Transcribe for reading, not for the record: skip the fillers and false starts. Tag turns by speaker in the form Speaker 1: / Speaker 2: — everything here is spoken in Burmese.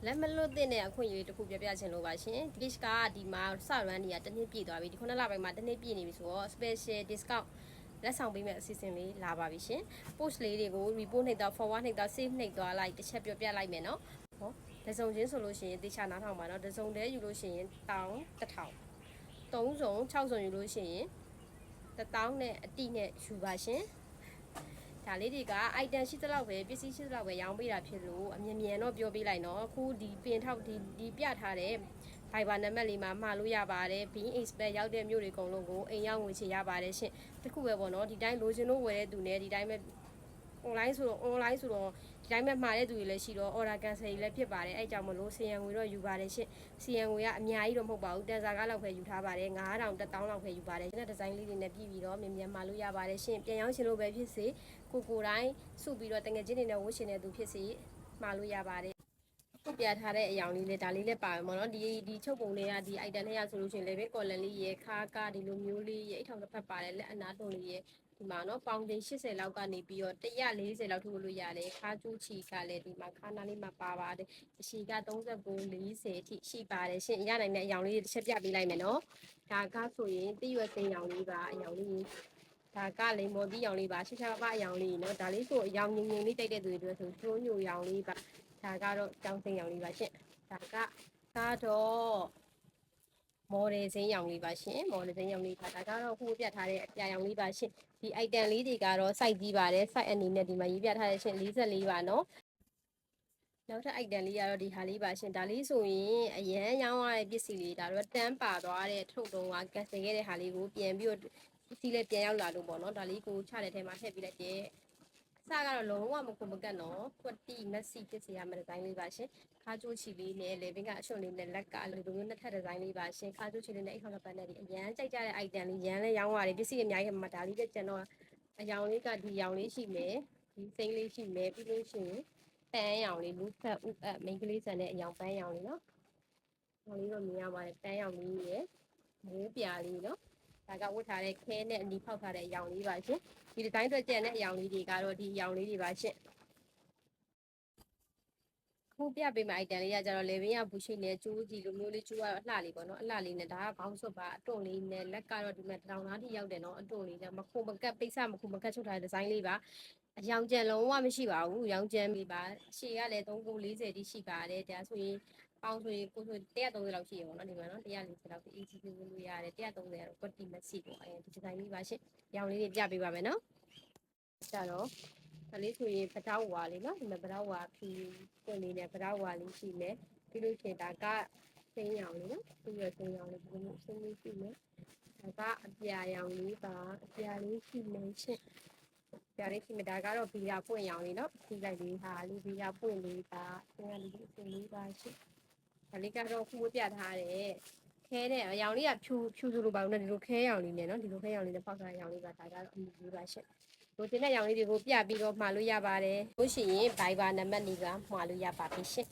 Speaker 1: လက်မလွတ်တဲ့အခွင့်အရေးတစ်ခုပြပြချင်လို့ပါရှင်ဒီ case ကဒီမှာစရန်နေရတစ်နှစ်ပြည့်သွားပြီဒီ9လပိုင်းမှာတစ်နှစ်ပြည့်နေပြီဆိုတော့ special discount လက်ဆောင်ပေးမဲ့အစီအစဉ်လေးလာပါပြီရှင် post လေးတွေကို report နှိပ်တော့ forward နှိပ်တော့ save နှိပ်သွားလိုက်တစ်ချက်ပြပြလိုက်မယ်နော်ဟောတစုံချင်းဆိုလို့ရှိရင်တေချာနားထောင်ပါနော်တစုံတည်းယူလို့ရှိရင်1000 3စုံ6စုံယူလို့ရှိရင်1000နဲ့အတိနဲ့ယူပါရှင်ဒါလေးတွေက item ရှိသလောက်ပဲပစ္စည်းရှိသလောက်ပဲရောင်းပေးတာဖြစ်လို့အမြင်မြန်တော့ပြောပေးလိုက်နော်အခုဒီပင်ထောက်ဒီပြထားတဲ့ Viber နံပါတ်လေးမှာမှာလို့ရပါတယ် Being Expert ရောက်တဲ့မြို့တွေအကုန်လုံးကိုအိမ်ရောက်ငွေချေရပါတယ်ရှင်တခုပဲပေါ့နော်ဒီတိုင်းလိုချင်လို့ဝယ်တဲ့သူနဲ့ဒီတိုင်းပဲ online ဆိုတော့ဒီတိုင်းပဲမှာတဲ့သူတွေလည်းရှိတော့ order cancel တွေလည်းဖြစ်ပါတယ်အဲ့ကြောင့်မလို့စီယံငွေတော့ယူပါတယ်ရှင်စီယံငွေကအများကြီးတော့မဟုတ်ပါဘူးတန်စာကားလောက်ပဲယူထားပါတယ်9000 1000လောက်ပဲယူပါတယ်ဒီဒီဇိုင်းလေးတွေနဲ့ပြည်ပြီးတော့မြန်မှာလို့ရပါတယ်ရှင်ပြန်ရောက်ရှင်လို့ပဲဖြစ်စေကိုတိုင်းစုပြီးတော့တငယ်ချင်းတွေနဲ့ဝှရှင်တဲ့သူဖြစ်စေမှာလို့ရပါတယ်ခုပြထားတဲ့အယောင်လေးလေးဒါလေးလည်းပါမယ်ပေါ့နော်ဒီချုပ်ပုံလေးကဒီ item လေးရဆိုလို့ရှိရင်လည်းပဲ collar လေးရဲ့ခါကဒီလိုမျိုးလေးရဲ့အိတ်ထောင်တစ်ဖက်ပါတယ်လက်အနာတုံးလေးရဲ့ဒီမှာနော်ပေါင်တင်80လောက်ကနေပြီးတော့140လောက်ထုတ်လို့ရတယ်ခါကျူးချီကလည်းဒီမှာခါနာလေးမှာပါပါတယ်အရှိက39 40အထိရှိပါတယ်ရှင်ရနိုင်တဲ့အယောင်လေးတစ်ချက်ပြပေးလိုက်မယ်နော်ဒါကဆိုရင်တိရွယ်စိန်ရောင်လေးပါအယောင်လေးဒါကလိမ်မော်တီးရောင်လေးပါရှင်းရှားပါအယောင်လေးနော်ဒါလေးဆိုအယောင်ငင်ငင်လေးတိုက်တဲ့သူတွေအတွက်ဆိုချိုးညိုရောင်လေးပါဒါကတော့ကြောင်းစိန်ရောင်လေးပါရှင်ဒါကတော့မော်ဒယ်စိမ်းရောင်လေးပါရှင်မော်ဒယ်စိမ်းရောင်လေးပါဒါကတော့ခုပြထားတဲ့အပြာရောင်လေးပါရှင်ဒီ item လေးတွေကတော့ site ကြီးပါတယ် site အနေနဲ့ဒီမှာရေးပြထားတဲ့ရှင်44ပါနော်နောက်ထပ် item လေးကတော့ဒီဟာလေးပါရှင်ဒါလေးဆိုရင်အရန်ရောင်းရတဲ့ပစ္စည်းလေးဒါတော့တန်းပါသွားတဲ့ထုတ်တုံးက cancel ခဲ့တဲ့ဟာလေးကိုပြန်ပြီးတော့ပစ္စည်းလေးပြန်ရောက်လာလို့ပေါ့နော်ဒါလေးကိုချတဲ့ထဲမှာထည့်ပေးလိုက်တယ်စကတော့လုံးဝမခုမကတ်နော်ကွက်တီမက်ဆီဖြစ်စေရမယ့်ဒီဇိုင်းလေးပါရှင်ခါကျိုးချီလေးနဲ့လေဘင်းကအရှုံလေးနဲ့လက်ကလိုမျိုးနှစ်ထပ်ဒီဇိုင်းလေးပါရှင်ခါကျိုးချီလေးနဲ့အိတ်ခေါက်ပတ်နဲ့ဒီအရန်ကြိုက်ကြတဲ့ item လေးရန်လဲရောင်းရတယ်ပစ္စည်းအများကြီးမှာဒါလေးပဲကျန်တော့အယောင်လေးကဒီရောင်လေးရှိမယ်ဒီစိမ့်လေးရှိမယ်ပြီးလို့ရှိရင်ပန်းရောင်လေးလူဖက်ဥအပ်မိန်းကလေးဆန်တဲ့အယောင်ပန်းရောင်လေးနော်ဟောလေးတော့မြင်ရပါတယ်ပန်းရောင်လေးရယ်မိုးပြာလေးနော်ဒါကဝတ်ထားတဲ့ခဲနဲ့အနီဖောက်ထားတဲ့အယောင်လေးပါရှင်ဒီဒီဇိုင်းအတွက်ကျန်တဲ့အယောင်လေးတွေကတော့ဒီအယောင်လေးတွေပါရှင်ခုပြပေးမယ့် item လေးကကျတော့လေဘင်းရဘူးရှိနေကျိုးကြီးလိုမျိုးလေးကျိုးကတော့အလှလေးပေါ့နော်အလှလေးနဲ့ဒါကခေါင်းစွပ်ပါအတွန့်လေးနဲ့လက်ကတော့ဒီမှာတောင်သားထိရောက်တယ်နော်အတွန့်လေးနဲ့မခုမကတ်ပိတ်စမခုမကတ်ချုပ်ထားတဲ့ဒီဇိုင်းလေးပါအယောင်ကျန်လုံးဝမရှိပါဘူးရောင်ကျန်ပြီပါရှေ့ကလည်း3940တိရှိပါတယ်ဒါဆိုရင်ပေါင်းဆိုရင်ကိုဆို130လောက်ရှိရပါတော့ဒီမှာနော်140လောက်ဒီ AGP ဝင်လို့ရတယ်130ကတော့ကွက်တီမက်ဆီပေါ့အဲဒီဒီဇိုင်းလေးပါရှင့်ရောင်လေးတွေပြပေးပါမယ်နော်ကြတော့ဒါလေးဆိုရင်ပတောက်ဝါလေးနော်ဒီမှာပတောက်ဝါဖြူပွင့်လေးနဲ့ပတောက်ဝါလေးရှိမယ်ပြီးလို့ရှိရင်ဒါကစိမ်းရောင်လေးနော်ပြီးရစိမ်းရောင်လေးဒီလိုမျိုးစိမ်းလေးရှိမယ်ဒါကအပြာရောင်လေးပါအပြာလေးရှိမယ်ရှင့်ပြာလေးရှိမယ်ဒါကတော့ဘီယာပွင့်ရောင်လေးနော်ဒီလိုက်လေးဟာလေးဘီယာပွင့်လေးပါဆင်းရလေးအစင်းလေးပါရှင့်ဒါလေးကတော့ခုပြထားတယ်ခဲတဲ့အရောင်လေးကဖြူဆိုလိုပါဘူးနော်ဒီလိုခဲရောင်လေးနဲ့နော်ဒီလိုခဲရောင်လေးနဲ့ဖောက်ထားတဲ့ရောင်လေးပါဒါကတော့အမြင်လေးပါရှင့်ကိုတင်တဲ့ရောင်လေးတွေကိုပြပြီးတော့မှာလို့ရပါတယ်လို့ရှိရင် Viber နံပါတ်လေးကမှာလို့ရပါပြီရှင့်